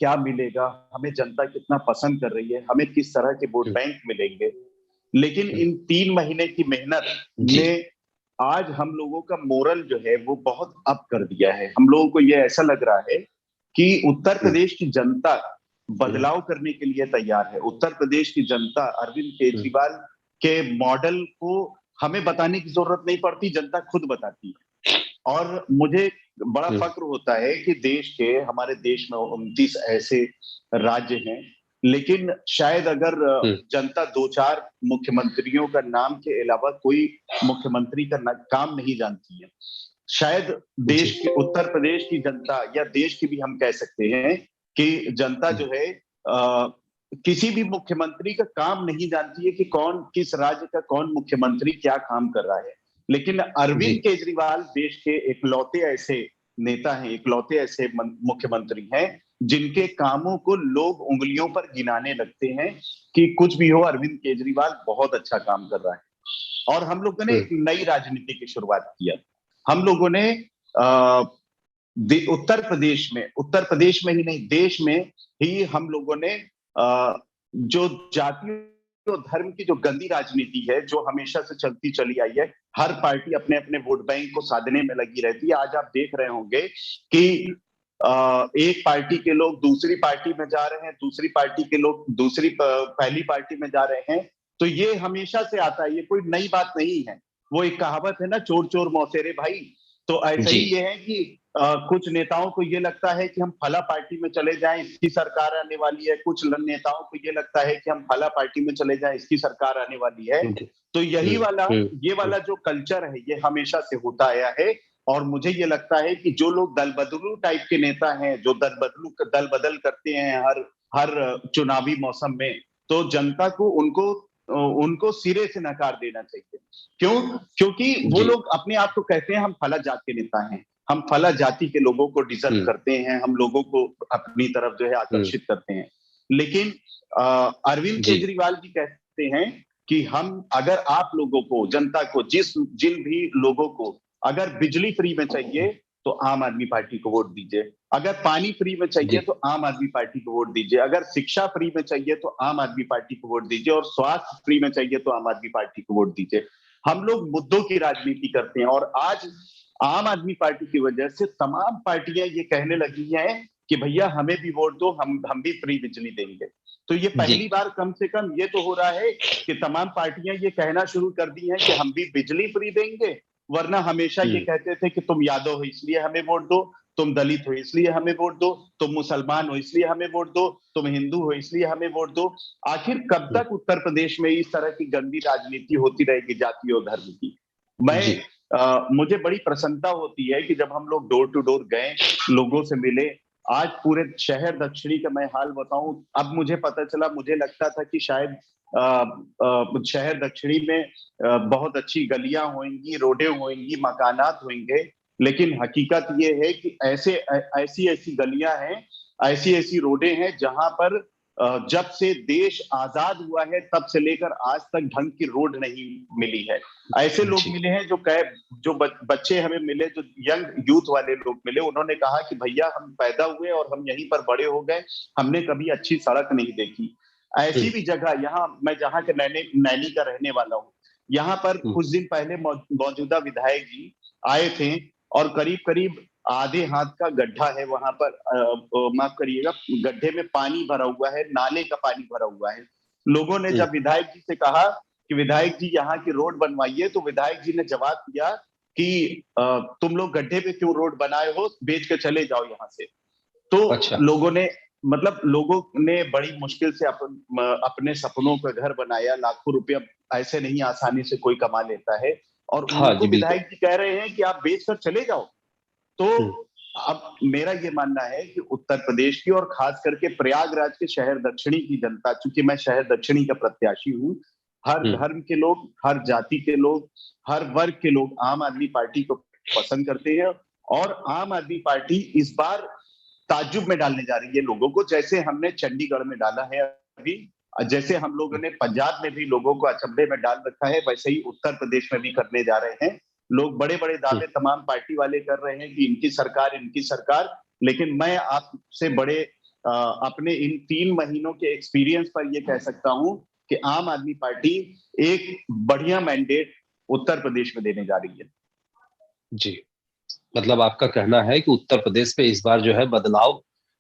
क्या मिलेगा, हमें जनता कितना पसंद कर रही है, हमें किस तरह के वोट बैंक मिलेंगे। लेकिन इन 3 महीने की मेहनत जी। ने आज हम लोगों का मोरल जो है वो बहुत अप कर दिया है। हम लोगों को ये ऐसा लग रहा है कि उत्तर प्रदेश की जनता बदलाव करने के लिए तैयार है। उत्तर प्रदेश की जनता अरविंद केजरीवाल के मॉडल को हमें बताने की जरूरत नहीं पड़ती, जनता खुद बताती है। और मुझे बड़ा फक्र होता है कि हमारे देश में 29 ऐसे राज्य हैं, लेकिन शायद अगर जनता 2-4 मुख्यमंत्रियों का नाम के अलावा कोई मुख्यमंत्री का काम नहीं जानती है। शायद देश के उत्तर प्रदेश की जनता या देश की भी हम कह सकते हैं कि जनता जो है किसी भी मुख्यमंत्री का काम नहीं जानती है कि कौन किस राज्य का कौन मुख्यमंत्री क्या काम कर रहा है। लेकिन अरविंद केजरीवाल देश के इकलौते ऐसे नेता हैं, इकलौते ऐसे मुख्यमंत्री हैं जिनके कामों को लोग उंगलियों पर गिनाने लगते हैं कि कुछ भी हो, अरविंद केजरीवाल बहुत अच्छा काम कर रहा है। और हम लोगों ने एक नई राजनीति की शुरुआत किया। हम लोगों ने उत्तर प्रदेश में ही नहीं, देश में ही हम लोगों ने जो जाति और धर्म की जो गंदी राजनीति है, जो हमेशा से चलती चली आई है, हर पार्टी अपने अपने वोट बैंक को साधने में लगी रहती है। आज आप देख रहे होंगे कि एक पार्टी के लोग दूसरी पार्टी में जा रहे हैं, दूसरी पार्टी के लोग पहली पार्टी में जा रहे हैं। तो ये हमेशा से आता है, ये कोई नई बात नहीं है। वो एक कहावत है ना, चोर चोर मौसेरे भाई। तो ऐसा ही ये है कि कुछ नेताओं को ये लगता है कि हम फला पार्टी में चले जाएं, इसकी सरकार आने वाली है। कुछ नेताओं को ये लगता है कि हम फला पार्टी में चले जाएं, इसकी सरकार आने वाली है। तो ये वाला जो कल्चर है, ये हमेशा से होता आया है। और मुझे ये लगता है कि जो लोग दल बदलू टाइप के नेता हैं, जो दल बदल करते हैं हर हर चुनावी मौसम में, तो जनता को उनको उनको सिरे से नकार देना चाहिए। क्यों? क्योंकि वो लोग अपने आप को कहते हैं हम फला जात के नेता हैं, हम फला जाति के लोगों को डिजर्व करते हैं, हम लोगों को अपनी तरफ जो है आकर्षित करते हैं। लेकिन अरविंद केजरीवाल जी कहते हैं कि हम अगर आप लोगों को, जनता को, जिन भी लोगों को अगर बिजली फ्री में चाहिए तो आम आदमी पार्टी को वोट दीजिए, अगर पानी फ्री में चाहिए तो आम आदमी पार्टी को वोट दीजिए, अगर शिक्षा फ्री में चाहिए तो आम आदमी पार्टी को वोट दीजिए, और स्वास्थ्य फ्री में चाहिए तो आम आदमी पार्टी को वोट दीजिए। हम लोग मुद्दों की राजनीति करते हैं, और आज आम आदमी पार्टी की वजह से तमाम पार्टियां ये कहने लगी हैं कि भैया हमें भी वोट दो, हम भी फ्री बिजली देंगे। तो ये पहली बार कम से कम ये तो हो रहा है कि तमाम पार्टियां ये कहना शुरू कर दी हैं कि हम भी बिजली फ्री देंगे। वरना हमेशा ये कहते थे कि तुम यादव हो इसलिए हमें वोट दो, तुम दलित हो इसलिए हमें वोट दो, तुम मुसलमान हो इसलिए हमें वोट दो, तुम हिंदू हो इसलिए हमें वोट दो। आखिर कब तक उत्तर प्रदेश में इस तरह की गंदी राजनीति होती रहेगी जाति और धर्म की? मुझे बड़ी प्रसन्नता होती है कि जब हम लोग डोर टू डोर गए, लोगों से मिले। आज पूरे शहर दक्षिणी का मैं हाल बताऊं, अब मुझे पता चला, मुझे लगता था कि शायद शहर दक्षिणी में बहुत अच्छी गलियां होंगी, रोडें होंगी, मकानात होंगे। लेकिन हकीकत ये है कि ऐसी ऐसी गलियां हैं, ऐसी ऐसी रोडें हैं जहां पर जब से देश आजाद हुआ है तब से लेकर आज तक ढंग की रोड नहीं मिली है। ऐसे लोग मिले हैं जो बच्चे हमें मिले, जो यंग यूथ वाले लोग मिले, उन्होंने कहा कि भैया हम पैदा हुए और हम यहीं पर बड़े हो गए, हमने कभी अच्छी सड़क नहीं देखी। ऐसी भी जगह, यहाँ मैं जहाँ के नैनी का रहने वाला हूँ, यहाँ पर कुछ दिन पहले मौजूदा विधायक जी आए थे, और करीब करीब आधे हाथ का गड्ढा है वहां पर, माफ करिएगा, गड्ढे में पानी भरा हुआ है, नाले का पानी भरा हुआ है। लोगों ने जब विधायक जी से कहा कि विधायक जी यहाँ की रोड बनवाइए, तो विधायक जी ने जवाब दिया कि तुम लोग गड्ढे पे क्यों रोड बनाए हो, बेच के चले जाओ यहाँ से। तो लोगों ने बड़ी मुश्किल से अपने सपनों का घर बनाया। लाखों रुपया ऐसे नहीं आसानी से कोई कमा लेता है, और उनको विधायक जी कह रहे हैं कि आप बेचकर चले जाओ। तो अब मेरा ये मानना है कि उत्तर प्रदेश की और खास करके प्रयागराज के शहर दक्षिणी की जनता, चूंकि मैं शहर दक्षिणी का प्रत्याशी हूँ, हर धर्म के लोग, हर जाति के लोग, हर वर्ग के लोग आम आदमी पार्टी को पसंद करते हैं। और आम आदमी पार्टी इस बार ताज्जुब में डालने जा रही है लोगों को, जैसे हमने चंडीगढ़ में डाला है अभी, जैसे हम लोगों ने पंजाब में भी लोगों को अचंभे में डाल रखा है, वैसे ही उत्तर प्रदेश में भी करने जा रहे हैं। लोग बड़े बड़े दावे तमाम पार्टी वाले कर रहे हैं कि इनकी सरकार, इनकी सरकार। लेकिन मैं आपसे बड़े अपने इन 3 महीनों के एक्सपीरियंस पर ये कह सकता हूं कि आम आदमी पार्टी एक बढ़िया मैंडेट उत्तर प्रदेश में देने जा रही है। जी, मतलब आपका कहना है कि उत्तर प्रदेश में इस बार जो है बदलाव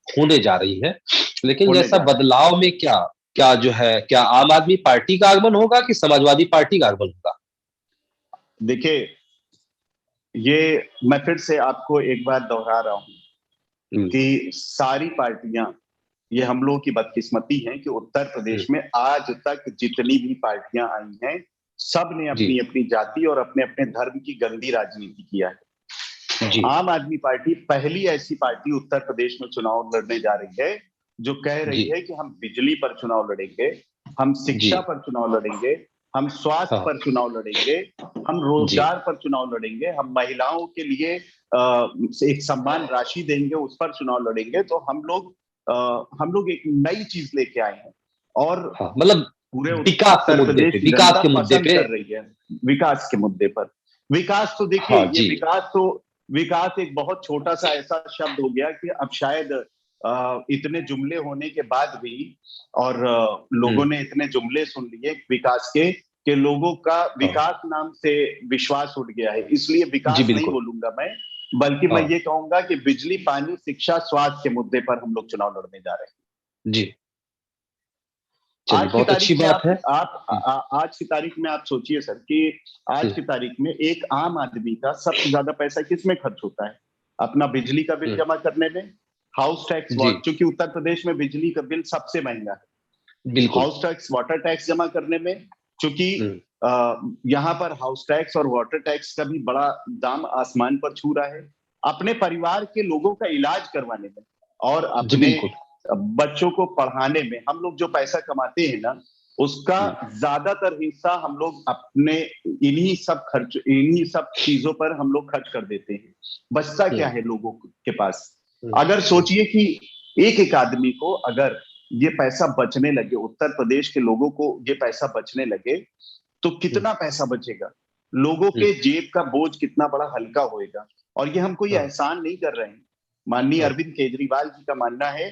होने जा रही है, लेकिन होने जैसा जा रहा है। बदलाव में क्या क्या जो है, क्या आम आदमी पार्टी का आगमन होगा कि समाजवादी पार्टी का आगमन होगा? देखिए, ये मैं फिर से आपको एक बात दोहरा रहा हूं हम्म, कि सारी पार्टियां, ये हम लोगों की बदकिस्मती है कि उत्तर हम्म, प्रदेश में आज तक जितनी भी पार्टियां आई हैं, सब ने जी, अपनी अपनी जाति और अपने अपने धर्म की गंदी राजनीति किया है। जी, आम आदमी पार्टी पहली ऐसी पार्टी उत्तर प्रदेश में चुनाव लड़ने जा रही है जो कह रही जी, है कि हम बिजली पर चुनाव लड़ेंगे, हम जी, शिक्षा पर चुनाव लड़ेंगे, हम स्वास्थ्य हाँ, पर चुनाव लड़ेंगे, हम जी, रोजगार पर चुनाव लड़ेंगे, हम महिलाओं के लिए एक सम्मान राशि देंगे, उस पर चुनाव लड़ेंगे। तो हम लोग एक नई चीज लेके आए हैं और हाँ, मतलब पूरे विकास के उत्तर मुद्दे प्रदेश पे, की विकास जनता के मुद्दे पसंद पे। कर रही है विकास के मुद्दे पर। विकास तो देखिए, हाँ ये जी, विकास एक बहुत छोटा सा ऐसा शब्द हो गया कि अब शायद इतने जुमले होने के बाद भी और लोगों हम्म, ने इतने जुमले सुन लिए विकास के कि लोगों का हाँ, विकास नाम से विश्वास उठ गया है। इसलिए जी, विकास नहीं बिल्कुल, बोलूंगा मैं, बल्कि मैं हाँ, ये कहूंगा कि बिजली, पानी, शिक्षा, स्वास्थ्य के मुद्दे पर हम लोग चुनाव लड़ने जा रहे हैं। जी, चलिए, आज की बहुत तारीख अच्छी में बात है। आज की तारीख में आप सोचिए सर कि आज हम्म, की तारीख में एक आम आदमी का सबसे ज्यादा पैसा किस में खर्च होता है? अपना बिजली का बिल हम्म, जमा करने में, हाउस टैक्स, जी, चूंकि उत्तर प्रदेश में बिजली का बिल सबसे महंगा है, बिल्कुल, हाउस टैक्स, वाटर टैक्स जमा करने में, चूंकि हम्म, यहाँ पर हाउस टैक्स और वाटर टैक्स का भी बड़ा दाम आसमान पर छू रहा है, अपने परिवार के लोगों का इलाज करवाने में और जी, अपने बिल्कुल, बच्चों को पढ़ाने में हम लोग जो पैसा कमाते हैं ना, उसका हम्म, ज्यादातर हिस्सा हम लोग अपने इन्हीं सब चीजों पर हम लोग खर्च कर देते हैं। बचता क्या हम्म, है लोगों के पास? हम्म, अगर हम्म, सोचिए कि एक एक आदमी को अगर ये पैसा बचने लगे, उत्तर प्रदेश के लोगों को ये पैसा बचने लगे, तो हम्म, कितना पैसा बचेगा? लोगों हम्म, के जेब का बोझ कितना बड़ा हल्का होएगा। और ये हम कोई हाँ, एहसान नहीं कर रहे हैं। माननीय हाँ, अरविंद केजरीवाल जी का मानना है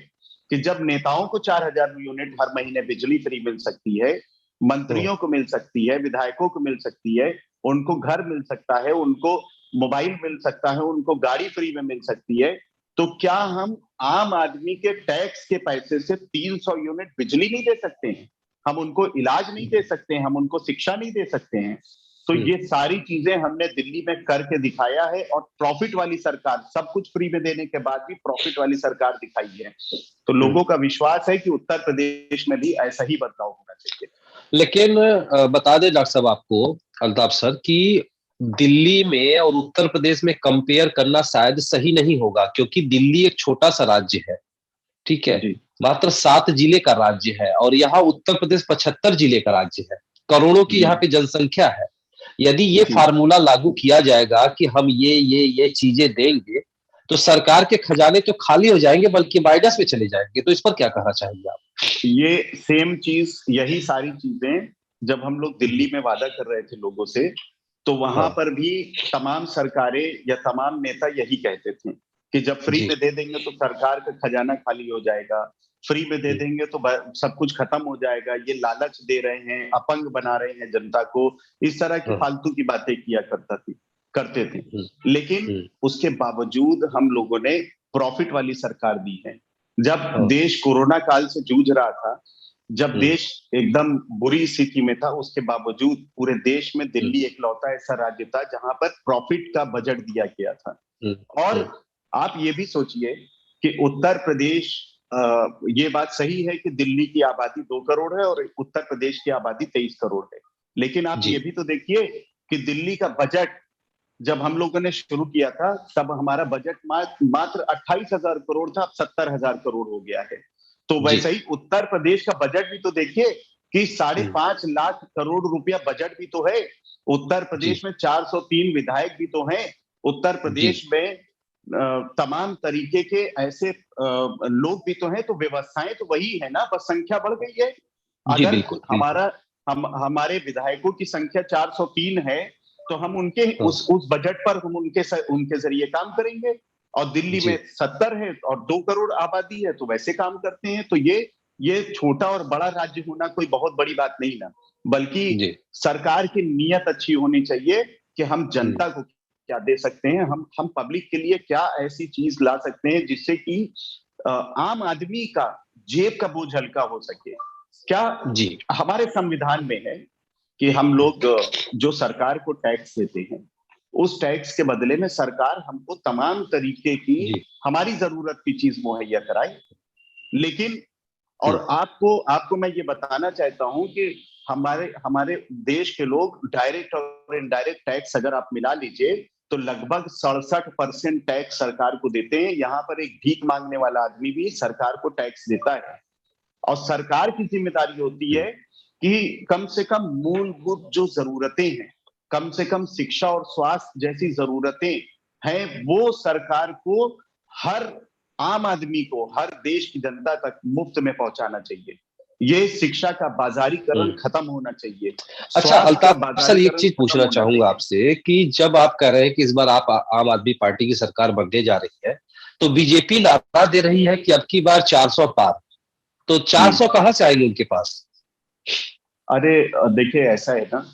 कि जब नेताओं को 4,000 यूनिट हर महीने बिजली फ्री मिल सकती है, हाँ, मंत्रियों को मिल सकती है, विधायकों को मिल सकती है, उनको घर मिल सकता है, उनको मोबाइल मिल सकता है, उनको गाड़ी फ्री में मिल सकती है, तो क्या हम आम आदमी के टैक्स के पैसे से 300 यूनिट बिजली नहीं दे सकते हैं? हम उनको इलाज नहीं दे सकते हैं? हम उनको शिक्षा नहीं दे सकते हैं? तो हम्म, ये सारी चीजें हमने दिल्ली में करके दिखाया है और प्रॉफिट वाली सरकार, सब कुछ फ्री में देने के बाद भी प्रॉफिट वाली सरकार दिखाई है। तो हम्म। लोगों का विश्वास है कि उत्तर प्रदेश में भी ऐसा ही बदलाव होना चाहिए। लेकिन बता दें डॉक्टर साहब आपको, अल्ताफ सर, कि दिल्ली में और उत्तर प्रदेश में कंपेयर करना शायद सही नहीं होगा, क्योंकि दिल्ली एक छोटा सा राज्य है, ठीक है, जी मात्र 7 जिले का राज्य है, और यहाँ उत्तर प्रदेश 75 जिले का राज्य है, करोड़ों की जी यहाँ पे जनसंख्या है। यदि ये जी। फार्मूला लागू किया जाएगा कि हम ये चीजें देंगे, तो सरकार के खजाने तो खाली हो जाएंगे, बल्कि माइनस में चले जाएंगे। तो इस पर क्या कहना चाहेंगे आप? ये सेम चीज, यही सारी चीजें जब हम लोग दिल्ली में वादा कर रहे थे लोगों से, तो वहां हाँ, पर भी तमाम सरकारें या तमाम नेता यही कहते थे कि जब फ्री जी, में दे देंगे तो सरकार का खजाना खाली हो जाएगा, फ्री में दे हम्म, देंगे तो सब कुछ खत्म हो जाएगा, ये लालच दे रहे हैं, अपंग बना रहे हैं जनता को, इस तरह की हाँ, फालतू की बातें किया करते थे। हम्म, लेकिन हम्म, उसके बावजूद हम लोगों ने प्रॉफिट वाली सरकार दी है। जब हाँ, देश कोरोना काल से जूझ रहा था, जब हम्म, देश एकदम बुरी स्थिति में था, उसके बावजूद पूरे देश में हम्म, दिल्ली इकलौता ऐसा राज्य था जहां पर प्रॉफिट का बजट दिया गया था। हम्म, और हम्म, आप ये भी सोचिए कि उत्तर प्रदेश, ये बात सही है कि दिल्ली की आबादी 2 करोड़ है और उत्तर प्रदेश की आबादी 23 करोड़ है, लेकिन आप जी, ये भी तो देखिए कि दिल्ली का बजट जब हम लोगों ने शुरू किया था तब हमारा बजट मात्र 28,000 करोड़ था, अब 70,000 करोड़ हो गया है। तो जी, वैसे ही उत्तर प्रदेश का बजट भी तो देखिए कि साढ़े हम्म, पांच लाख करोड़ रुपया बजट भी तो है। उत्तर जी, प्रदेश में 403 विधायक भी तो हैं। उत्तर जी, प्रदेश में तमाम तरीके के ऐसे लोग भी तो हैं, तो व्यवस्थाएं तो वही है ना, बस संख्या बढ़ गई है। जी, अगर बिल्कुल, बिल्कुल, हमारा हमारे विधायकों की संख्या 403 है, तो हम उनके हाँ, उस बजट पर हम उनके जरिए काम करेंगे और दिल्ली जी में 70 है और 2 करोड़ आबादी है, तो वैसे काम करते हैं। तो ये छोटा और बड़ा राज्य होना कोई बहुत बड़ी बात नहीं ना, बल्कि जी। सरकार की नीयत अच्छी होनी चाहिए कि हम हम्म, जनता को क्या दे सकते हैं, हम पब्लिक के लिए क्या ऐसी चीज ला सकते हैं जिससे कि आम आदमी का जेब का बोझ हल्का हो सके। क्या जी हमारे संविधान में है कि हम लोग जो सरकार को टैक्स देते हैं, उस टैक्स के बदले में सरकार हमको तमाम तरीके की जी। हमारी जरूरत की चीज मुहैया कराए। लेकिन और हम्म, आपको आपको मैं ये बताना चाहता हूं कि हमारे हमारे देश के लोग डायरेक्ट और इनडायरेक्ट टैक्स अगर आप मिला लीजिए तो लगभग 67% टैक्स सरकार को देते हैं। यहाँ पर एक भीख मांगने वाला आदमी भी सरकार को टैक्स देता है, और सरकार की जिम्मेदारी होती हम्म, है कि कम से कम मूलभूत जो जरूरतें हैं, कम से कम शिक्षा और स्वास्थ्य जैसी जरूरतें हैं, वो सरकार को हर आम आदमी को, हर देश की जनता तक मुफ्त में पहुंचाना चाहिए। ये शिक्षा का बाजारीकरण हम्म। खत्म होना चाहिए, अच्छा स्वास्थ्य का अल्ताफ सर, एक बाजारीकरण चीज खत्म पूछना होना चाहूंगा चाहिए। आपसे कि जब आप कह रहे हैं कि इस बार आप आम आदमी पार्टी की सरकार बनने जा रही है, तो बीजेपी नारा दे रही है कि अब की बार 400 पार। तो 400 कहां से आएंगे उनके पास? अरे देखिए, ऐसा है ना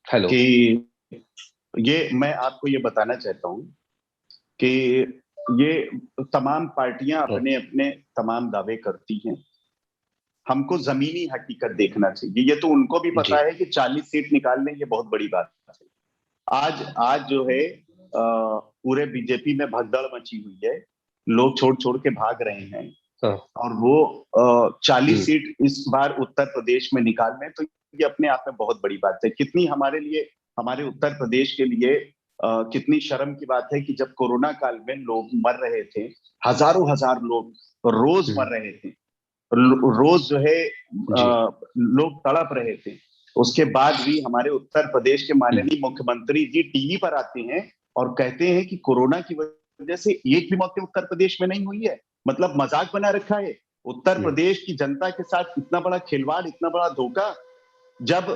हेलो। कि ये मैं आपको ये बताना चाहता हूँ कि ये तमाम पार्टियां हाँ, अपने अपने तमाम दावे करती हैं। हमको जमीनी हकीकत देखना चाहिए। ये तो उनको भी जी। पता है कि 40 सीट निकाल लें ये बहुत बड़ी बात है। आज आज जो है पूरे बीजेपी में भगदड़ मची हुई है, लोग छोड़ छोड़ के भाग रहे हैं, हाँ। और वो 40 हम्म, सीट इस बार उत्तर प्रदेश में निकाल में, तो ये अपने आप में बहुत बड़ी बात है। कितनी हमारे लिए, हमारे उत्तर प्रदेश के लिए कितनी शर्म की बात है कि जब कोरोना काल में लोग मर रहे थे, हजारों हजार लोग रोज हम्म, मर रहे थे, रोज जो है जी। लोग तड़प रहे थे, उसके बाद भी हमारे उत्तर प्रदेश के हम्म, माननीय मुख्यमंत्री जी टीवी पर आते हैं और कहते हैं कि कोरोना की वजह से एक भी मौत उत्तर प्रदेश में नहीं हुई है। मतलब मजाक बना रखा है उत्तर हम्म, प्रदेश की जनता के साथ, इतना बड़ा खिलवाड़, इतना बड़ा धोखा। जब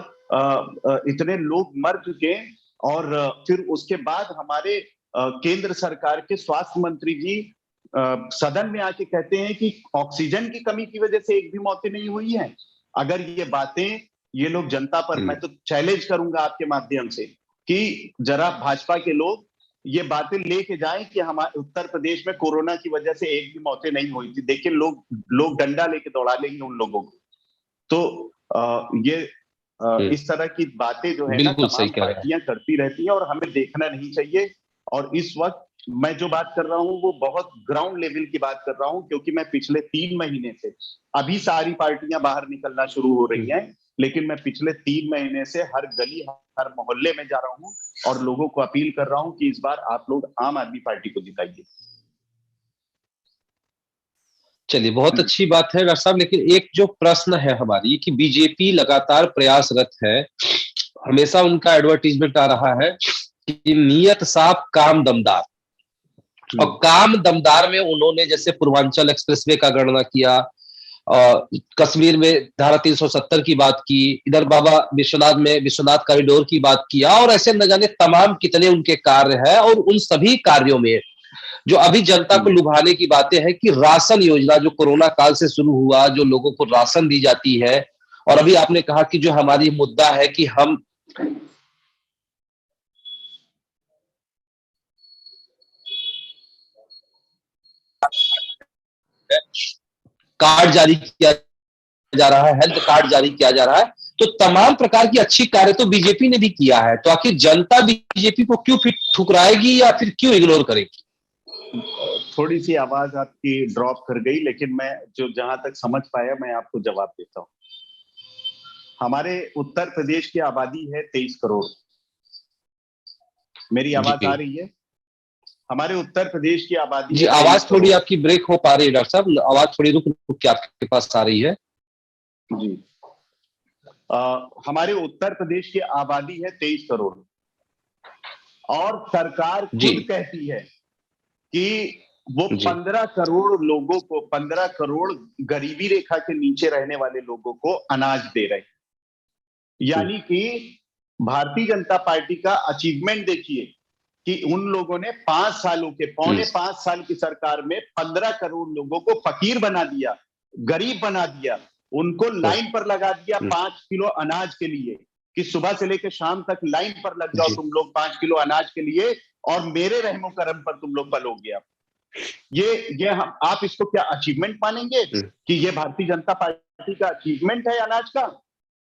इतने लोग मर चुके और फिर उसके बाद हमारे केंद्र सरकार के स्वास्थ्य मंत्री जी सदन में आके कहते हैं कि ऑक्सीजन की कमी की वजह से एक भी मौतें नहीं हुई हैं। अगर ये बातें ये लोग जनता पर, मैं हम्म, तो चैलेंज करूंगा आपके माध्यम से कि जरा भाजपा के लोग ये बातें लेके जाएं कि हमारे उत्तर प्रदेश में कोरोना की वजह से एक भी मौतें नहीं हुई थी। देखिए, लोग लोग डंडा लेके दौड़ा लेंगे उन लोगों को। तो ये हम्म। इस तरह की बातें जो है ना बिल्कुल सही तमाम कह रहे हैं। पार्टियां करती रहती हैं और हमें देखना नहीं चाहिए। और इस वक्त मैं जो बात कर रहा हूं वो बहुत ग्राउंड लेवल की बात कर रहा हूं, क्योंकि मैं पिछले 3 महीने से, अभी सारी पार्टियां बाहर निकलना शुरू हो रही हम्म। हैं, लेकिन मैं पिछले 3 महीने से हर गली हर मोहल्ले में जा रहा हूं और लोगों को अपील कर रहा हूं कि इस बार आप लोग आम आदमी पार्टी को जिताइए। चलिए, बहुत अच्छी बात है डॉक्टर साहब, लेकिन एक जो प्रश्न है हमारी कि बीजेपी लगातार प्रयासरत है, हमेशा उनका एडवर्टीजमेंट आ रहा है कि नियत साफ काम दमदार। और काम दमदार में उन्होंने जैसे पूर्वांचल एक्सप्रेसवे का गणना किया, और कश्मीर में धारा 370 की बात की, इधर बाबा विश्वनाथ में विश्वनाथ कॉरिडोर की बात किया, और ऐसे न जाने तमाम कितने उनके कार्य हैं। और उन सभी कार्यों में जो अभी जनता को लुभाने की बातें हैं कि राशन योजना जो कोरोना काल से शुरू हुआ, जो लोगों को राशन दी जाती है, और अभी आपने कहा कि जो हमारी मुद्दा है कि हम कार्ड जारी किया जा रहा है, हेल्थ कार्ड जारी किया जा रहा है, तो तमाम प्रकार की अच्छी कार्य तो बीजेपी ने भी किया है। तो आखिर जनता बीजेपी को क्यों फिर ठुकराएगी या फिर क्यों इग्नोर करेगी? थोड़ी सी आवाज आपकी ड्रॉप कर गई, लेकिन मैं जो जहां तक समझ पाया मैं आपको जवाब देता हूँ। हमारे उत्तर प्रदेश की आबादी है 23 करोड़। मेरी आवाज जी। आ रही है? हमारे उत्तर प्रदेश की आबादी जी, है तेईस आवाज थोड़ी करोड़ आपकी ब्रेक हो पा रही है डॉक्टर साहब, आवाज थोड़ी रुक रुक के आपके पास आ रही है। जी। हमारे उत्तर प्रदेश की आबादी है 23 करोड़, और सरकार जी। खुद कहती है कि वो जी। 15 करोड़ लोगों को, 15 करोड़ गरीबी रेखा के नीचे रहने वाले लोगों को अनाज दे रहे हैं। हम्म, यानी कि भारतीय जनता पार्टी का अचीवमेंट देखिए कि उन लोगों ने 5 सालों के, पौने 5 साल की सरकार में 15 करोड़ लोगों को फकीर बना दिया, गरीब बना दिया, उनको लाइन पर लगा दिया 5 किलो अनाज के लिए, कि सुबह से लेकर शाम तक लाइन पर लग जाओ तुम लोग 5 किलो अनाज के लिए, और मेरे रहमो करम पर तुम लोग पलोगे। अब ये हम, आप इसको क्या अचीवमेंट मानेंगे कि ये भारतीय जनता पार्टी का अचीवमेंट है अनाज का?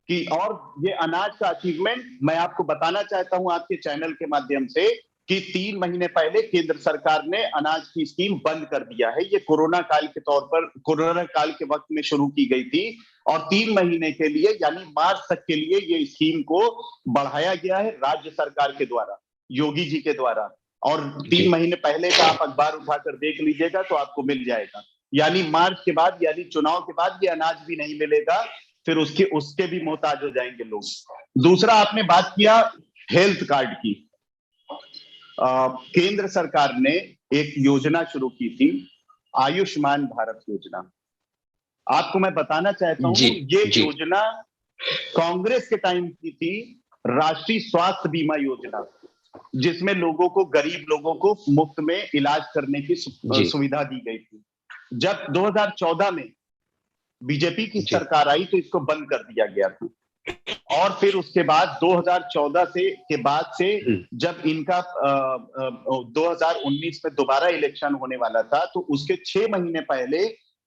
कि और ये अनाज का अचीवमेंट मैं आपको बताना चाहता हूं आपके चैनल के माध्यम से कि 3 महीने पहले केंद्र सरकार ने अनाज की स्कीम बंद कर दिया है। ये कोरोना काल के तौर पर, कोरोना काल के वक्त में शुरू की गई थी, और 3 महीने के लिए यानी मार्च तक के लिए ये स्कीम को बढ़ाया गया है राज्य सरकार के द्वारा, योगी जी के द्वारा। और 3 महीने पहले का आप अखबार उठाकर देख लीजिएगा तो आपको मिल जाएगा। यानी मार्च के बाद, यानी चुनाव के बाद ये अनाज भी नहीं मिलेगा, फिर उसके भी मोहताज हो जाएंगे लोग। दूसरा, आपने बात किया हेल्थ कार्ड की। केंद्र सरकार ने एक योजना शुरू की थी, आयुष्मान भारत योजना। आपको मैं बताना चाहता हूं, ये योजना कांग्रेस के टाइम की थी, राष्ट्रीय स्वास्थ्य बीमा योजना, जिसमें लोगों को, गरीब लोगों को मुफ्त में इलाज करने की सुविधा दी गई थी। जब 2014 में बीजेपी की सरकार आई तो इसको बंद कर दिया गया था, और फिर उसके बाद 2014 के बाद से जब इनका 2019 में दोबारा इलेक्शन होने वाला था, तो उसके 6 महीने पहले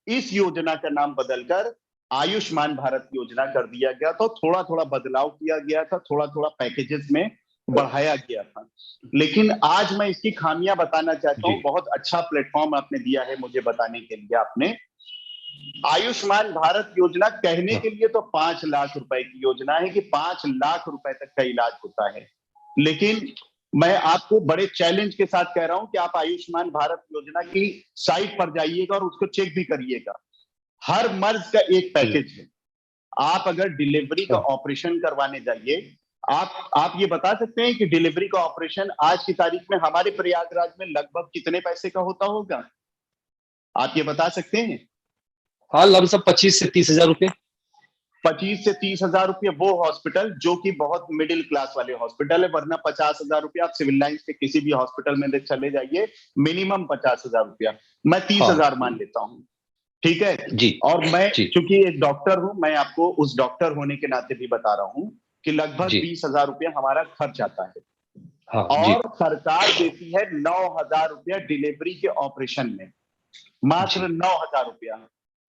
इस योजना का नाम बदलकर आयुष्मान भारत योजना कर दिया गया। तो थोड़ा थोड़ा बदलाव किया गया था, थोड़ा थोड़ा पैकेजेस में बढ़ाया गया था। लेकिन आज मैं इसकी खामियां बताना चाहता हूं। बहुत अच्छा प्लेटफॉर्म आपने दिया है मुझे बताने के लिए। आपने आयुष्मान भारत योजना कहने के लिए तो 5 लाख रुपए की योजना है कि 5 लाख रुपए तक का इलाज होता है, लेकिन मैं आपको बड़े चैलेंज के साथ कह रहा हूं कि आप आयुष्मान भारत योजना की साइट पर जाइएगा और उसको चेक भी करिएगा। हर मर्ज का एक पैकेज है। आप अगर डिलीवरी का ऑपरेशन करवाने जाइए, आप ये बता सकते हैं कि डिलीवरी का ऑपरेशन आज की तारीख में हमारे प्रयागराज में लगभग कितने पैसे का होता होगा? आप ये बता सकते हैं? हाँ, लमसम 25 से 30 हजार रुपए। 25 से 30 हजार रुपये वो हॉस्पिटल जो कि बहुत मिडिल क्लास वाले हॉस्पिटल है, वरना 50 हजार रुपया आप सिविल लाइंस के किसी भी हॉस्पिटल में चले जाइए, मिनिमम 50 हजार रुपया। मैं 30 हजार मान लेता हूँ, ठीक है जी। और मैं चूंकि एक डॉक्टर हूं, मैं आपको उस डॉक्टर होने के नाते भी बता रहा हूं कि लगभग 20 हजार रुपया हमारा खर्च आता है। हाँ, और सरकार देती है 9 हजार रुपया डिलीवरी के ऑपरेशन में, मात्र 9 हजार रुपया।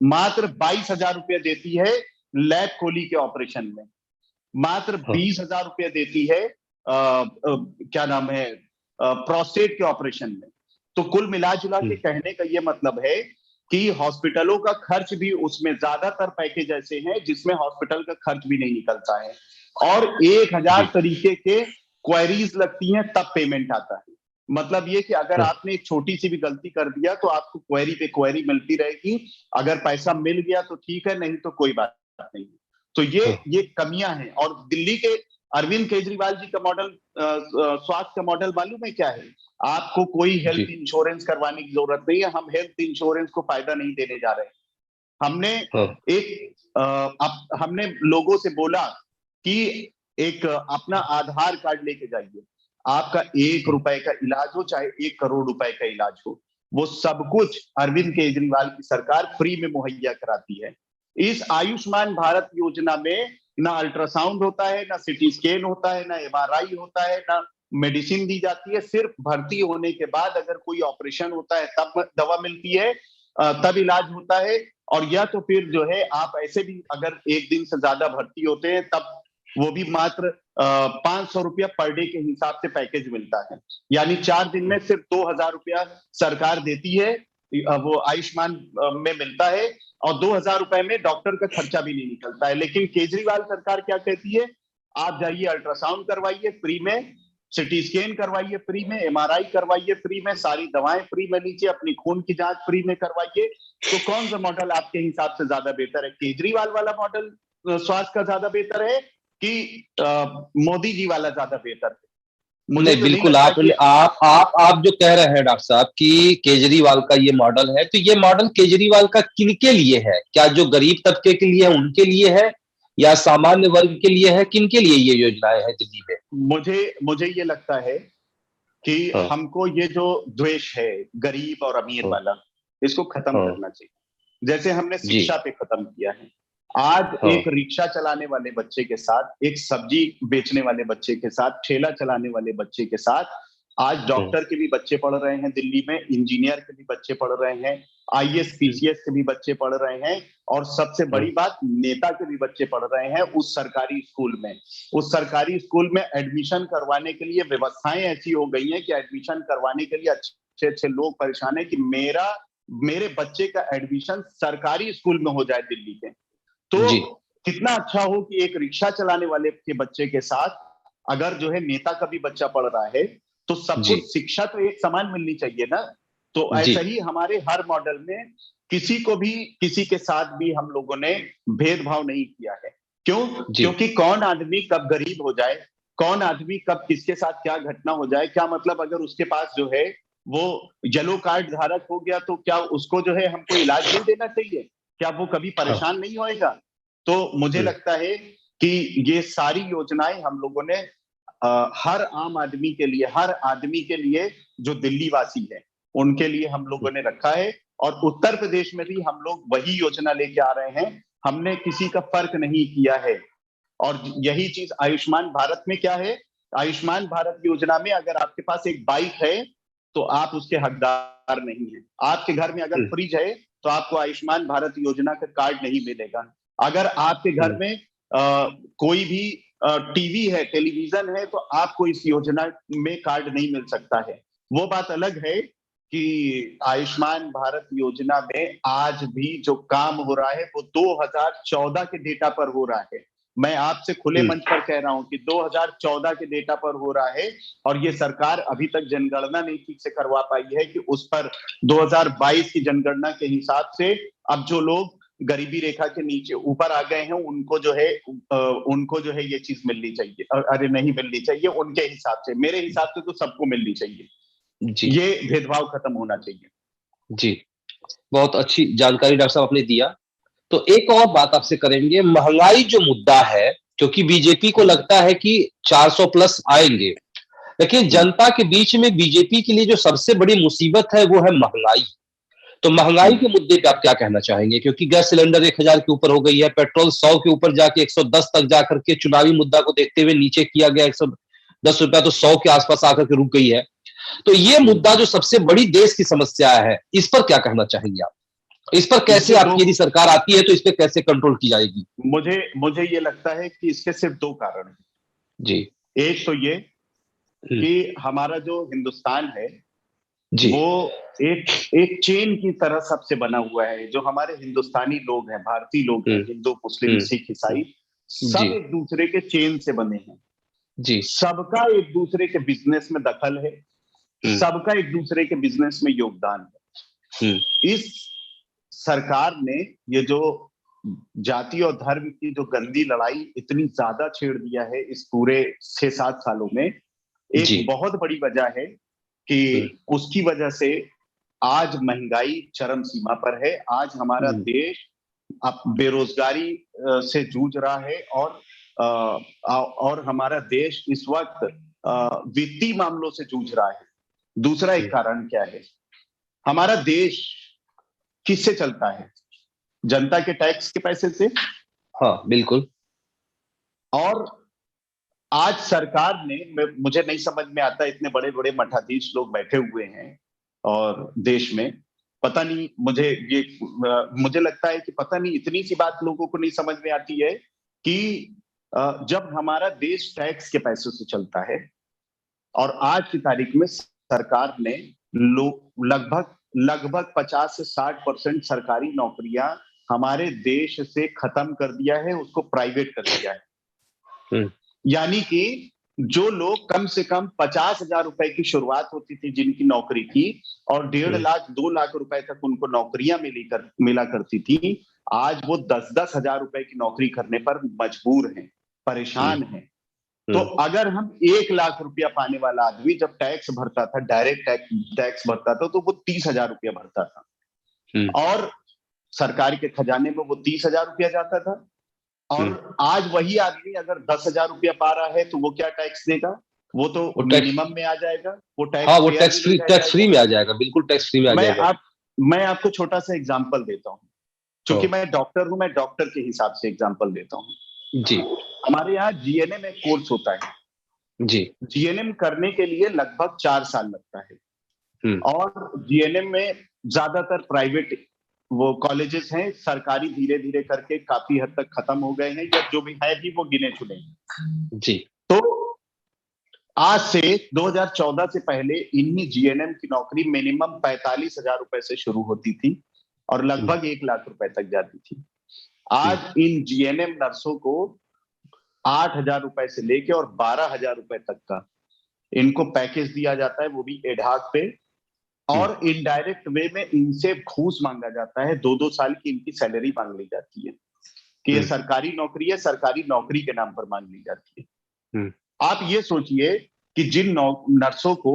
मात्र 22 हजार रुपया देती है लैब खोली के ऑपरेशन में, मात्र 20 हजार रुपया देती है क्या नाम है, प्रोस्टेट के ऑपरेशन में। तो कुल मिला जुला के कहने का ये मतलब है कि हॉस्पिटलों का खर्च भी, उसमें ज्यादातर पैकेज ऐसे हैं जिसमें हॉस्पिटल का खर्च भी नहीं निकलता है, और 1000 तरीके के क्वेरीज लगती हैं तब पेमेंट आता है। मतलब ये कि अगर आपने एक छोटी सी भी गलती कर दिया तो आपको क्वेरी पे क्वेरी मिलती रहेगी। अगर पैसा मिल गया तो ठीक है, नहीं तो कोई बात नहीं। तो ये कमियां हैं। और दिल्ली के अरविंद केजरीवाल जी का मॉडल, स्वास्थ्य का मॉडल मालूम है क्या है? आपको कोई हेल्थ इंश्योरेंस करवाने की जरूरत नहीं है। हम हेल्थ इंश्योरेंस को फायदा नहीं देने जा रहे। हमने हमने लोगों से बोला कि एक अपना आधार कार्ड लेके जाइए, आपका 1 रुपए का इलाज हो चाहे 1 करोड़ रुपए का इलाज हो, वो सब कुछ अरविंद केजरीवाल की सरकार फ्री में मुहैया कराती है। इस आयुष्मान भारत योजना में ना अल्ट्रासाउंड होता है, ना सीटी स्कैन होता है, ना एमआरआई होता है, ना मेडिसिन दी जाती है। सिर्फ भर्ती होने के बाद अगर कोई ऑपरेशन होता है तब दवा मिलती है, तब इलाज होता है। और या तो फिर जो है, आप ऐसे भी अगर 1 दिन से ज्यादा भर्ती होते हैं तब वो भी मात्र 500 रुपया पर डे के हिसाब से पैकेज मिलता है। यानी 4 दिन में सिर्फ 2000 रुपया सरकार देती है, वो आयुष्मान में मिलता है, और 2000 रुपए में डॉक्टर का खर्चा भी नहीं निकलता है। लेकिन केजरीवाल सरकार क्या कहती है? आप जाइए अल्ट्रासाउंड करवाइए फ्री में, सिटी स्कैन करवाइए फ्री में, एमआरआई करवाइए फ्री में, सारी दवाएं फ्री में लीजिए, अपनी खून की जांच फ्री में करवाइए। तो कौन सा मॉडल आपके हिसाब से ज्यादा बेहतर है? केजरीवाल वाला मॉडल स्वास्थ्य का ज्यादा बेहतर है कि मोदी जी वाला ज्यादा बेहतर है? मुझे नहीं, बिल्कुल आप जो कह रहे हैं डॉक्टर साहब कि केजरीवाल का ये मॉडल है, तो ये मॉडल केजरीवाल का किनके लिए है? क्या जो गरीब तबके के लिए है उनके लिए है, या सामान्य वर्ग के लिए है? किनके लिए ये योजनाएं हैं दिल्ली में? मुझे ये लगता है कि हाँ, हमको ये जो द्वेष है गरीब और अमीर हाँ, वाला, इसको खत्म हाँ, करना चाहिए। जैसे हमने जी, शिक्षा पे खत्म किया है, आज हाँ, एक रिक्शा चलाने वाले बच्चे के साथ, एक सब्जी बेचने वाले बच्चे के साथ, ठेला चलाने वाले बच्चे के साथ, आज हाँ, डॉक्टर के भी बच्चे पढ़ रहे हैं दिल्ली में, इंजीनियर के भी बच्चे पढ़ रहे हैं, आईएएस हम्म, पीसीएस के भी बच्चे पढ़ रहे हैं, और सबसे हम्म, बड़ी बात, नेता के भी बच्चे पढ़ रहे हैं उस सरकारी स्कूल में। उस सरकारी स्कूल में एडमिशन करवाने के लिए व्यवस्थाएं ऐसी हो गई हैं कि एडमिशन करवाने के लिए अच्छे अच्छे लोग परेशान है कि मेरे बच्चे का एडमिशन सरकारी स्कूल में हो जाए दिल्ली के। तो जी, कितना अच्छा हो कि एक रिक्शा चलाने वाले के बच्चे के साथ अगर जो है नेता का भी बच्चा पढ़ रहा है, तो सबको जी, शिक्षा तो एक समान मिलनी चाहिए ना। तो जी, ऐसा ही हमारे हर मॉडल में किसी को भी किसी के साथ भी हम लोगों ने भेदभाव नहीं किया है। क्यों? जी, क्योंकि कौन आदमी कब गरीब हो जाए, कौन आदमी कब किसके साथ क्या घटना हो जाए, क्या मतलब अगर उसके पास जो है वो येलो कार्ड धारक हो गया तो क्या उसको जो है हमको इलाज नहीं देना चाहिए? क्या वो कभी हाँ, परेशान नहीं होएगा? तो मुझे हम्म, लगता है कि ये सारी योजनाएं हम लोगों ने हर आम आदमी के लिए, हर आदमी के लिए जो दिल्ली वासी है, उनके लिए हम लोगों ने रखा है। और उत्तर प्रदेश में भी हम लोग वही योजना लेके आ रहे हैं। हमने किसी का फर्क नहीं किया है। और यही चीज आयुष्मान भारत में क्या है? आयुष्मान भारत योजना में अगर आपके पास एक बाइक है, तो आप उसके हकदार नहीं है। आपके घर में अगर हम्म, फ्रिज है, तो आपको आयुष्मान भारत योजना का कार्ड नहीं मिलेगा। अगर आपके घर हम्म, में कोई भी टीवी है, टेलीविजन है, तो आपको इस योजना में कार्ड नहीं मिल सकता है। वो बात अलग है कि आयुष्मान भारत योजना में आज भी जो काम हो रहा है वो 2014 के डेटा पर हो रहा है। मैं आपसे खुले हम्म, मंच पर कह रहा हूं कि 2014 के डेटा पर हो रहा है। और ये सरकार अभी तक जनगणना नहीं ठीक से करवा पाई है कि उस पर 2022 की जनगणना के हिसाब से अब जो लोग गरीबी रेखा के नीचे ऊपर आ गए हैं उनको जो है ये चीज मिलनी चाहिए। अरे नहीं मिलनी चाहिए, उनके हिसाब से, मेरे हिसाब से तो सबको मिलनी चाहिए। जी, ये भेदभाव खत्म होना चाहिए। जी, बहुत अच्छी जानकारी डॉक्टर साहब आपने दिया। तो एक और बात आपसे करेंगे, महंगाई जो मुद्दा है, क्योंकि बीजेपी को लगता है कि 400 प्लस आएंगे, लेकिन जनता के बीच में बीजेपी के लिए जो सबसे बड़ी मुसीबत है वो है महंगाई। तो महंगाई के मुद्दे पे आप क्या कहना चाहेंगे? क्योंकि गैस सिलेंडर 1000 के ऊपर हो गई है, पेट्रोल 100 के ऊपर जाके 110 तक जाकर के चुनावी मुद्दा को देखते हुए नीचे किया गया, 110 रुपया तो 100 के आसपास आकर के रुक गई है। तो ये मुद्दा जो सबसे बड़ी देश की समस्या है, इस पर क्या कहना चाहेंगे आप? इस पर कैसे इसके दो आपकी यदि सरकार आती है तो इस पे कैसे कंट्रोल की जाएगी? मुझे मुझे ये लगता है कि इसके सिर्फ दो कारण हैं। जी। एक तो ये हुँ, कि हमारा जो हिंदुस्तान है जी। वो एक एक चेन की तरह सबसे बना हुआ है। जो हमारे हिंदुस्तानी लोग हैं, भारतीय लोग हुँ, हैं, हिंदू, मुस्लिम, हुँ, सिख, हुँ। ईसाई, जी, सब एक दूसरे के चेन से बने हैं। जी। सबका एक दूसरे के बिजनेस में दखल है, हुँ, सबका एक दूसरे के बिजनेस में योगदान हुँ, है। इस सरकार ने ये जो जाति और धर्म की जो गंदी लड़ाई इतनी ज्यादा छेड़ दिया है इस पूरे 6-7 सालों में, एक जी। बहुत बड़ी वजह है कि हुँ, उसकी वजह से आज महंगाई चरम सीमा पर है। आज हमारा हुँ, देश अब बेरोजगारी से जूझ रहा है। और हमारा देश इस वक्त वित्तीय मामलों से जूझ रहा है। दूसरा हुँ। एक कारण क्या है? हमारा देश किससे चलता है? जनता के टैक्स के पैसे से। हाँ, बिल्कुल। और आज सरकार ने, मुझे नहीं समझ में आता, इतने बड़े बड़े मठाधीश लोग बैठे हुए हैं और देश में, पता नहीं मुझे ये मुझे लगता है कि पता नहीं इतनी सी बात लोगों को नहीं समझ में आती है कि जब हमारा देश टैक्स के पैसों से चलता है और आज की तारीख में सरकार ने लगभग लगभग 50 से 60% सरकारी नौकरियां हमारे देश से खत्म कर दिया है, उसको प्राइवेट कर दिया है। हुँ, यानी कि जो लोग कम से कम 50,000 रुपए की शुरुआत होती थी जिनकी नौकरी की, और 1.5 लाख 2 लाख रुपए तक उनको नौकरियां मिला करती थी, आज वो 10-10 हजार रुपए की नौकरी करने पर मजबूर हैं, हुँ, परेशान हैं। तो हुँ, अगर हम 1 लाख रुपया पाने वाला आदमी जब टैक्स भरता था, डायरेक्ट टैक्स भरता था, तो वो 30,000 रुपया भरता था। हुँ, और सरकार के खजाने में वो 30,000 रुपया जाता था। हुँ, और आज वही आदमी अगर 10,000 रुपया पा रहा है तो वो क्या टैक्स देगा? वो तो वो मिनिमम में आ जाएगा, वो हाँ, टैक्स वो पेयर भी नहीं रह टैक्स फ्री जाएगा। में आ जाएगा, बिल्कुल टैक्स फ्री में आ मैं जाएगा। आप मैं आपको छोटा सा एग्जांपल देता हूँ, क्योंकि हाँ, मैं डॉक्टर हूं, मैं डॉक्टर के हिसाब से एग्जांपल देता हूँ। जी हमारे यहाँ जीएनएम एक कोर्स होता है। जी। जीएनएम करने के लिए लगभग 4 साल लगता है, हम्म। और जीएनएम में ज्यादातर प्राइवेट वो कॉलेजेस हैं, सरकारी धीरे धीरे करके काफी हद तक खत्म हो गए हैं, या जो भी है भी वो गिने चुने हैं। जी। तो आज से 2014 से पहले इन्हीं जीएनएम की नौकरी मिनिमम 45,000 रुपए से शुरू होती थी और हम्म। लगभग 1 लाख रुपए तक जाती थी। हम्म। आज इन जीएनएम नर्सों को 8,000 रुपए से लेके और 12,000 रुपए तक का इनको पैकेज दिया जाता है, वो भी एडहाक पे। हम्म। और इनडायरेक्ट वे में इनसे घूस मांगा जाता है, 2-2 साल की इनकी सैलरी मांग ली जाती है कि ये हम्म। सरकारी नौकरी है, सरकारी नौकरी के नाम पर मांग ली जाती है। हम्म। आप ये सोचिए कि जिन नर्सों को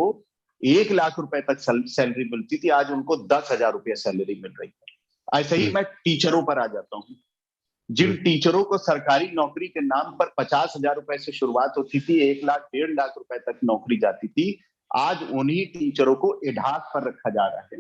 1 लाख रुपए तक सैलरी मिलती थी, आज उनको 10,000 रुपये सैलरी मिल रही है। ऐसे ही हम्म। मैं टीचरों पर आ जाता हूँ। जिन हम्म। टीचरों को सरकारी नौकरी के नाम पर 50,000 रुपए से शुरुआत होती थी, 1 लाख 1.5 लाख रुपए तक नौकरी जाती थी, आज उन्हीं टीचरों को एडहाक पर रखा जा रहा है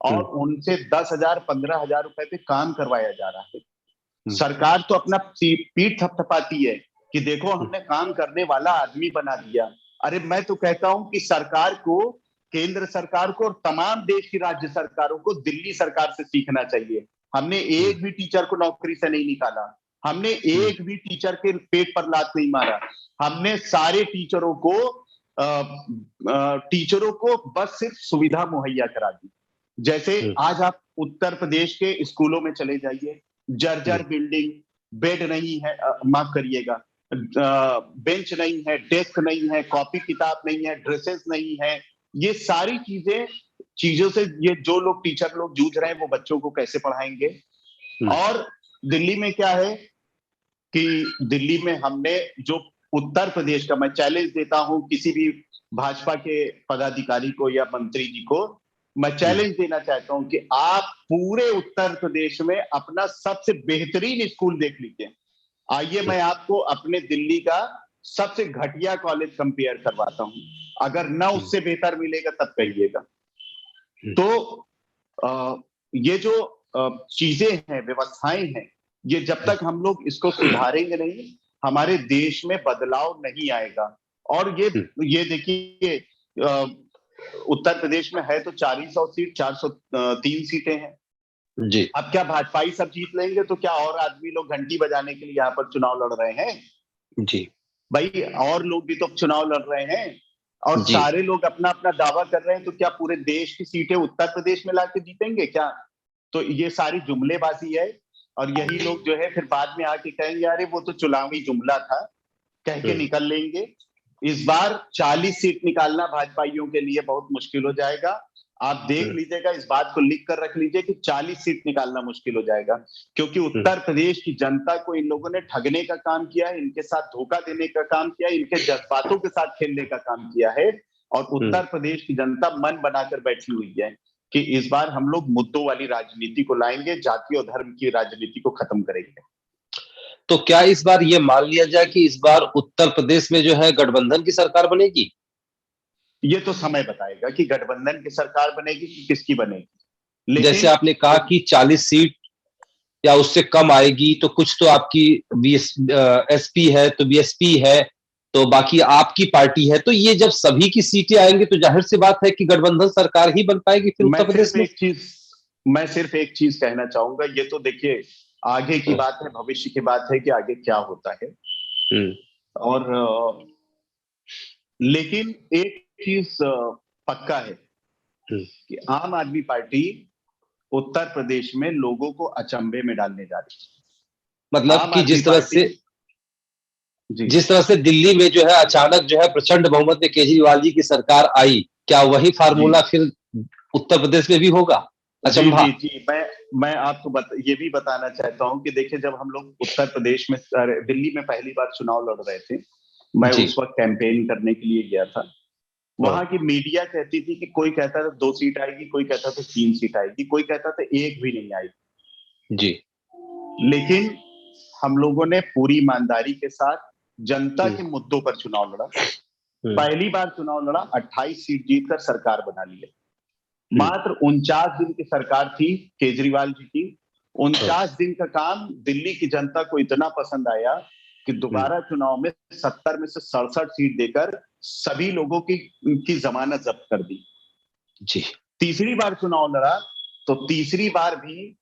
और हम्म। उनसे 10,000 15,000 रुपए पे काम करवाया जा रहा है। हम्म। सरकार तो अपना पीठ थपथपाती है कि देखो हमने काम करने वाला आदमी बना दिया। अरे मैं तो कहता हूं कि सरकार को, केंद्र सरकार को और तमाम देश की राज्य सरकारों को दिल्ली सरकार से सीखना चाहिए। हमने हम्म। एक भी टीचर को नौकरी से नहीं निकाला, हमने हम्म। एक भी टीचर के पेट पर लात नहीं मारा। हमने सारे टीचरों को बस सिर्फ सुविधा मुहैया करा दी। जैसे हम्म। आज आप उत्तर प्रदेश के स्कूलों में चले जाइए, जर्जर बिल्डिंग, बेड नहीं है, माफ करिएगा, बेंच नहीं है, डेस्क नहीं है, कॉपी किताब नहीं है, ड्रेसेस नहीं है। ये सारी चीजों से ये जो लोग टीचर लोग जूझ रहे हैं, वो बच्चों को कैसे पढ़ाएंगे। हम्म। और दिल्ली में क्या है कि दिल्ली में हमने जो उत्तर प्रदेश का, मैं चैलेंज देता हूं किसी भी भाजपा के पदाधिकारी को या मंत्री जी को, मैं हम्म। चैलेंज देना चाहता हूं कि आप पूरे उत्तर प्रदेश में अपना सबसे बेहतरीन स्कूल देख लीजिए। आइए मैं आपको अपने दिल्ली का सबसे घटिया कॉलेज कंपेयर करवाता हूं, अगर ना हम्म। उससे बेहतर मिलेगा तब कहिएगा। हम्म। तो ये जो चीजें हैं, व्यवस्थाएं हैं, ये जब तक हम लोग इसको सुधारेंगे नहीं, हमारे देश में बदलाव नहीं आएगा। और ये देखिए, उत्तर प्रदेश में है तो 400 सीट, 403 सीटें हैं। जी अब क्या भाजपाई सब जीत लेंगे तो क्या और आदमी लोग घंटी बजाने के लिए यहाँ पर चुनाव लड़ रहे हैं? जी। भाई और लोग भी तो चुनाव लड़ रहे हैं, और जी। सारे लोग अपना अपना दावा कर रहे हैं, तो क्या पूरे देश की सीटें उत्तर प्रदेश में लाके जीतेंगे क्या? तो ये सारी जुमलेबाजी है। और यही लोग जो है फिर बाद में आके कहेंगे अरे वो तो चुनावी जुमला था, कह के हम्म। निकल लेंगे। इस बार 40 सीट निकालना भाजपाइयों के लिए बहुत मुश्किल हो जाएगा। आप देख हम्म। लीजिएगा, इस बात को लिख कर रख लीजिए कि 40 सीट निकालना मुश्किल हो जाएगा, क्योंकि हम्म। उत्तर प्रदेश की जनता को इन लोगों ने ठगने का काम किया है, इनके साथ धोखा देने का काम किया है, इनके जज्बातों के साथ खेलने का काम किया है। और उत्तर प्रदेश की जनता मन बनाकर बैठी हुई है कि इस बार हम लोग मुद्दों वाली राजनीति को लाएंगे, जाति और धर्म की राजनीति को खत्म करेंगे। तो क्या इस बार ये मान लिया जाए कि इस बार उत्तर प्रदेश में जो है गठबंधन की सरकार बनेगी? ये तो समय बताएगा कि गठबंधन की सरकार बनेगी कि किसकी बनेगी, जैसे लेकिन आपने कहा कि 40 सीट या उससे कम आएगी, तो कुछ तो आपकी एसपी है, तो बीएसपी है, तो बाकी आपकी पार्टी है, तो ये जब सभी की सीटें आएंगी तो जाहिर सी बात है कि गठबंधन सरकार ही बन पाएगी फिर मैं उत्तर प्रदेश सिर्फ में। एक चीज मैं सिर्फ एक चीज कहना चाहूंगा, ये तो देखिए आगे की बात है, भविष्य की बात है कि आगे क्या होता है। हम्म। और लेकिन एक चीज पक्का है हम्म। कि आम आदमी पार्टी उत्तर प्रदेश में लोगों को अचंभे में डालने जा रही है। मतलब आम कि आदमी पार्टी जी, जिस तरह से दिल्ली में जो है अचानक जो है प्रचंड बहुमत में केजरीवाल जी की सरकार आई, क्या वही जी, फार्मूला फिर उत्तर प्रदेश में भी होगा? जी, अचंभा। जी, जी। मैं आपको ये भी बताना चाहता हूं कि देखिए, जब हम लोग उत्तर प्रदेश में, दिल्ली में पहली बार चुनाव लड़ रहे थे, मैं जी। उस वक्त कैंपेन करने के लिए गया था। हाँ। वहां की मीडिया कहती थी कि कोई कहता था 2 सीट आएगी, कोई कहता था 3 सीट आएगी, कोई कहता था एक भी नहीं आएगी। जी। लेकिन हम लोगों ने पूरी ईमानदारी के साथ जनता हम्म। के मुद्दों पर चुनाव लड़ा। पहली बार चुनाव लड़ा, 28 सीट जीतकर सरकार बना ली है। मात्र 49 दिन की सरकार थी केजरीवाल जी की। 49 दिन का काम दिल्ली की जनता को इतना पसंद आया कि दोबारा चुनाव में 70 में से 67 सीट देकर सभी लोगों की जमानत जब्त कर दी जी। तीसरी बार चुनाव लड़ा तो तीसरी बार भी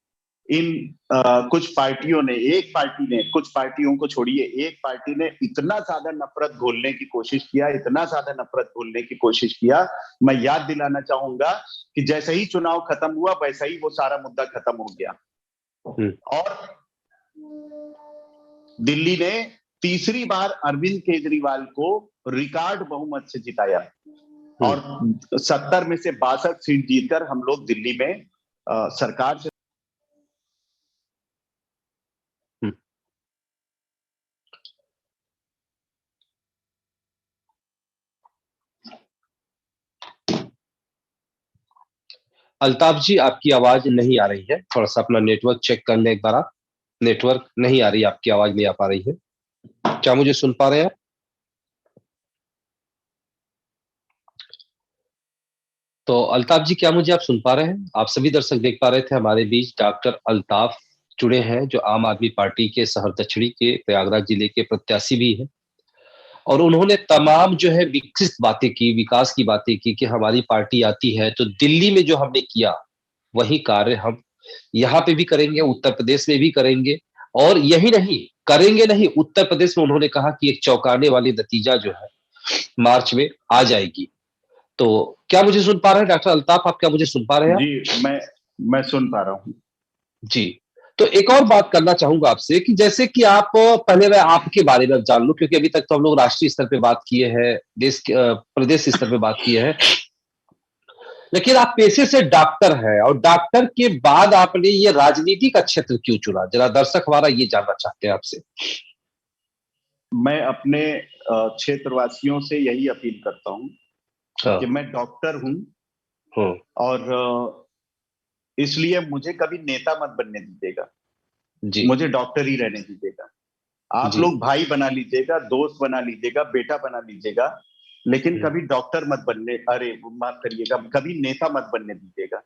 इन कुछ पार्टियों ने, एक पार्टी ने, कुछ पार्टियों को छोड़िए, एक पार्टी ने इतना ज्यादा नफरत घोलने की कोशिश किया, इतना ज्यादा नफरत घोलने की कोशिश किया। मैं याद दिलाना चाहूंगा कि जैसे ही चुनाव खत्म हुआ वैसा ही वो सारा मुद्दा खत्म हो गया और दिल्ली ने तीसरी बार अरविंद केजरीवाल को रिकॉर्ड बहुमत से जिताया और 70 में से 62 सीट जीतकर हम लोग दिल्ली में सरकार से अल्ताफ जी, आपकी आवाज नहीं आ रही है, थोड़ा सा अपना नेटवर्क चेक कर लें एक बार आप। नेटवर्क नहीं आ रही, आपकी आवाज नहीं आ पा रही है। क्या मुझे सुन पा रहे हैं? तो अल्ताफ जी, क्या मुझे आप सुन पा रहे हैं? आप सभी दर्शक देख पा रहे थे हमारे बीच डॉक्टर अल्ताफ जुड़े हैं, जो आम आदमी पार्टी के शहर दक्षिणी के प्रयागराज जिले के प्रत्याशी भी हैं और उन्होंने तमाम जो है विकसित बातें की, विकास की बातें की कि हमारी पार्टी आती है तो दिल्ली में जो हमने किया वही कार्य हम यहाँ पे भी करेंगे, उत्तर प्रदेश में भी करेंगे और यही नहीं करेंगे नहीं, उत्तर प्रदेश में उन्होंने कहा कि एक चौंकाने वाली नतीजा जो है मार्च में आ जाएगी। तो क्या मुझे सुन पा रहे हैं डॉक्टर अल्ताफ? आप क्या मुझे सुन पा रहे हैं? जी, मैं सुन पा रहा हूँ जी। तो एक और बात करना चाहूंगा आपसे कि जैसे कि आप, पहले मैं आपके बारे में जान लूं, क्योंकि अभी तक तो हम लोग राष्ट्रीय स्तर पे बात किए हैं, प्रदेश स्तर पे बात किए हैं, लेकिन आप पेशे से डॉक्टर हैं और डॉक्टर के बाद आपने ये राजनीति का क्षेत्र क्यों चुना? जरा दर्शक हमारा ये जानना चाहते हैं आपसे। मैं अपने क्षेत्रवासियों से यही अपील करता हूँ कि मैं डॉक्टर हूँ और इसलिए मुझे कभी नेता मत बनने दीजिएगा, मुझे डॉक्टर ही रहने दीजिएगा। आप लोग भाई बना लीजिएगा, दोस्त बना लीजिएगा, बेटा बना लीजिएगा, लेकिन कभी डॉक्टर मत बनने, अरे माफ करिएगा, कभी नेता मत बनने दीजिएगा।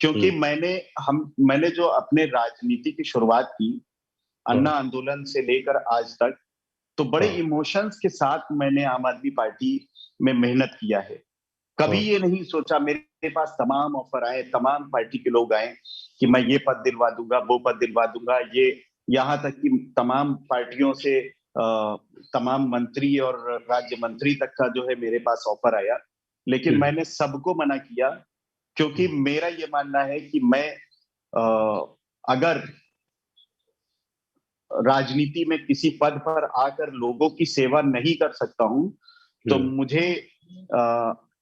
क्योंकि मैंने जो अपने राजनीति की शुरुआत की अन्ना आंदोलन से लेकर आज तक, तो बड़े इमोशंस के साथ मैंने आम आदमी पार्टी में मेहनत किया है। कभी ये नहीं सोचा, मेरे पास तमाम ऑफर आए, तमाम पार्टी के लोग आए कि मैं ये पद दिलवा दूंगा, वो पद दिलवा दूंगा, ये यहाँ तक कि तमाम पार्टियों से तमाम मंत्री और राज्य मंत्री तक का जो है मेरे पास ऑफर आया, लेकिन मैंने सबको मना किया क्योंकि मेरा ये मानना है कि मैं अगर राजनीति में किसी पद पर आकर लोगों की सेवा नहीं कर सकता हूं तो मुझे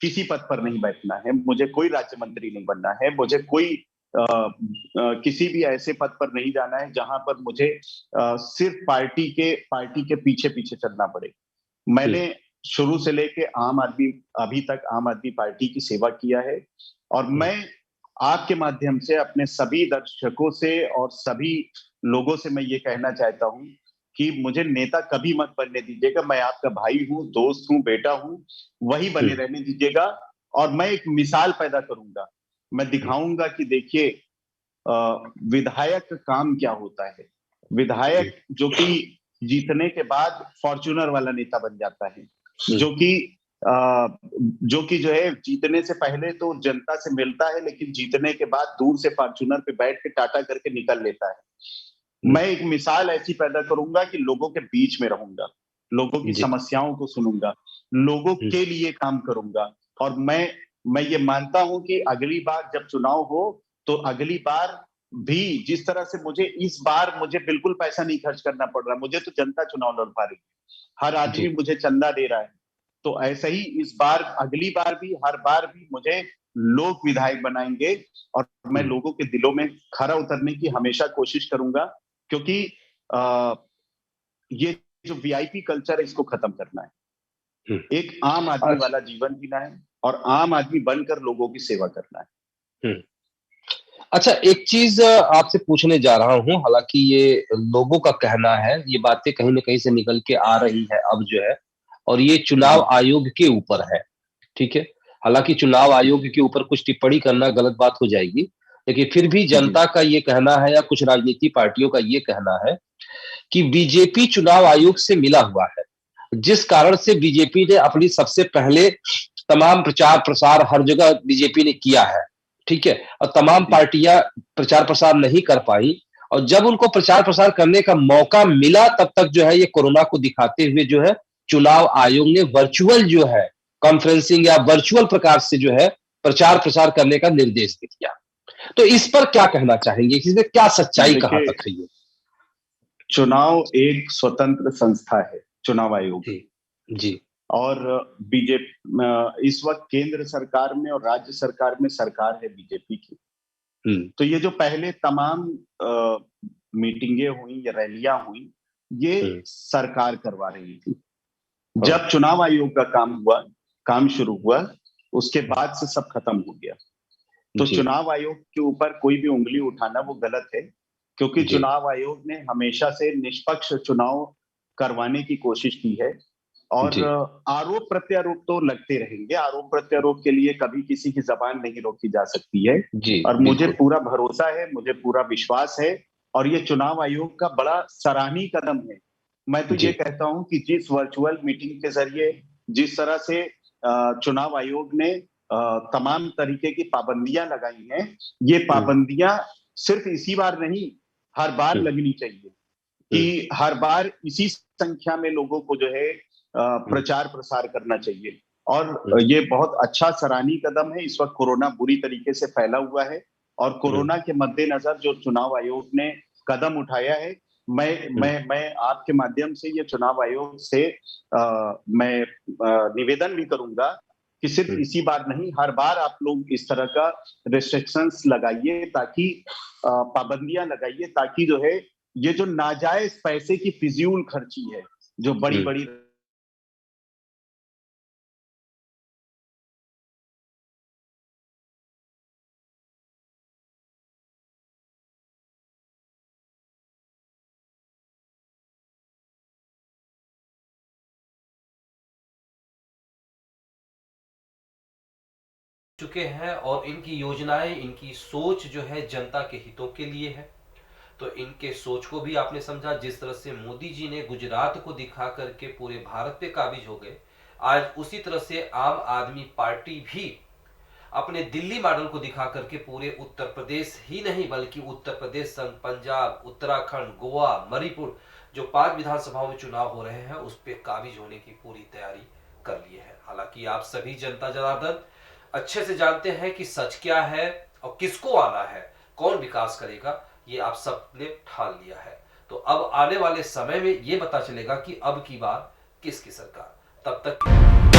किसी पद पर नहीं बैठना है, मुझे कोई राज्य मंत्री नहीं बनना है, मुझे कोई किसी भी ऐसे पद पर नहीं जाना है जहां पर मुझे सिर्फ पार्टी के पीछे पीछे चलना पड़े। मैंने शुरू से लेके अभी तक आम आदमी पार्टी की सेवा किया है और मैं आपके माध्यम से अपने सभी दर्शकों से और सभी लोगों से मैं ये कहना चाहता हूं कि मुझे नेता कभी मत बनने दीजिएगा। मैं आपका भाई हूं, दोस्त हूं, बेटा हूं, वही बने रहने दीजिएगा और मैं एक मिसाल पैदा करूंगा। मैं दिखाऊंगा कि देखिए विधायक का काम क्या होता है। विधायक जो कि जीतने के बाद फॉर्च्यूनर वाला नेता बन जाता है, जो कि जो है जीतने से पहले तो जनता से मिलता है, लेकिन जीतने के बाद दूर से फॉर्च्यूनर पे बैठ के टाटा करके निकल लेता है। मैं एक मिसाल ऐसी पैदा करूंगा कि लोगों के बीच में रहूंगा, लोगों की समस्याओं को सुनूंगा, लोगों के लिए काम करूंगा और मैं ये मानता हूं कि अगली बार जब चुनाव हो तो अगली बार भी जिस तरह से इस बार मुझे बिल्कुल पैसा नहीं खर्च करना पड़ रहा, मुझे तो जनता चुनाव लड़वा रही है, हर आदमी मुझे चंदा दे रहा है, तो ऐसा ही इस बार अगली बार भी हर बार भी मुझे लोग विधायक बनाएंगे और मैं लोगों के दिलों में खरा उतरने की हमेशा कोशिश करूंगा क्योंकि ये जो वीआईपी कल्चर है इसको खत्म करना है, एक आम आदमी वाला जीवन जीना है और आम आदमी बनकर लोगों की सेवा करना है। अच्छा, एक चीज आपसे पूछने जा रहा हूं, हालांकि ये लोगों का कहना है, ये बातें कहीं ना कहीं से निकल के आ रही है अब जो है, और ये चुनाव आयोग के ऊपर है, ठीक है। हालांकि चुनाव आयोग के ऊपर कुछ टिप्पणी करना गलत बात हो जाएगी, लेकिन फिर भी जनता का ये कहना है या कुछ राजनीतिक पार्टियों का ये कहना है कि बीजेपी चुनाव आयोग से मिला हुआ है, जिस कारण से बीजेपी ने अपनी सबसे पहले तमाम प्रचार प्रसार हर जगह बीजेपी ने किया है, ठीक है। और तमाम पार्टियां प्रचार प्रसार नहीं कर पाई, और जब उनको प्रचार प्रसार करने का मौका मिला तब तक जो है ये कोरोना को दिखाते हुए जो है चुनाव आयोग ने वर्चुअल जो है कॉन्फ्रेंसिंग या वर्चुअल प्रकार से जो है प्रचार प्रसार करने का निर्देश दे दिया। तो इस पर क्या कहना चाहेंगे, इसमें क्या सच्चाई कहां तक है? ये चुनाव एक स्वतंत्र संस्था है, चुनाव आयोग जी। और बीजेपी इस वक्त केंद्र सरकार में और राज्य सरकार में सरकार है बीजेपी की। तो ये जो पहले तमाम मीटिंगें हुई या रैलियां हुई, ये सरकार करवा रही थी। जब चुनाव आयोग का काम शुरू हुआ, उसके बाद से सब खत्म हो गया। तो चुनाव आयोग के ऊपर कोई भी उंगली उठाना वो गलत है, क्योंकि चुनाव आयोग ने हमेशा से निष्पक्ष चुनाव करवाने की कोशिश की है। और आरोप प्रत्यारोप तो लगते रहेंगे, आरोप प्रत्यारोप के लिए कभी किसी की जबान नहीं रोकी जा सकती है। और मुझे पूरा भरोसा है, मुझे पूरा विश्वास है, और ये चुनाव आयोग का बड़ा सराहनीय कदम है। मैं तो ये कहता हूं कि जिस वर्चुअल मीटिंग के जरिए जिस तरह से चुनाव आयोग ने तमाम तरीके की पाबंदियां लगाई हैं, ये पाबंदियां सिर्फ इसी बार नहीं, हर बार लगनी चाहिए, कि हर बार इसी संख्या में लोगों को जो है प्रचार प्रसार करना चाहिए। और ये बहुत अच्छा सराहनीय कदम है। इस वक्त कोरोना बुरी तरीके से फैला हुआ है, और कोरोना के मद्देनजर जो चुनाव आयोग ने कदम उठाया है, मैं आपके माध्यम से ये चुनाव आयोग से मैं निवेदन भी करूंगा कि सिर्फ इसी बार नहीं, हर बार आप लोग इस तरह का रिस्ट्रिक्शंस लगाइए, ताकि पाबंदियां लगाइए, ताकि जो है ये जो नाजायज पैसे की फिजूल खर्ची है, जो बड़ी बड़ी चुके हैं, और इनकी योजनाएं, इनकी सोच जो है जनता के हितों के लिए है। तो इनके सोच को भी आपने समझा। जिस तरह से मोदी जी ने गुजरात को दिखा करके पूरे भारत पे काबिज हो गए, आज उसी तरह से आम आदमी पार्टी भी अपने दिल्ली मॉडल को दिखा करके पूरे उत्तर प्रदेश ही नहीं बल्कि उत्तर प्रदेश संग पंजाब, उत्तराखंड, गोवा, मणिपुर, जो 5 विधानसभाओं में चुनाव हो रहे हैं, उस पर काबिज होने की पूरी तैयारी कर लिए है। हालांकि आप सभी जनता जनार्दन अच्छे से जानते हैं कि सच क्या है और किसको आना है, कौन विकास करेगा, ये आप सब ने ठान लिया है। तो अब आने वाले समय में ये पता चलेगा कि अब की बार किसकी सरकार। तब तक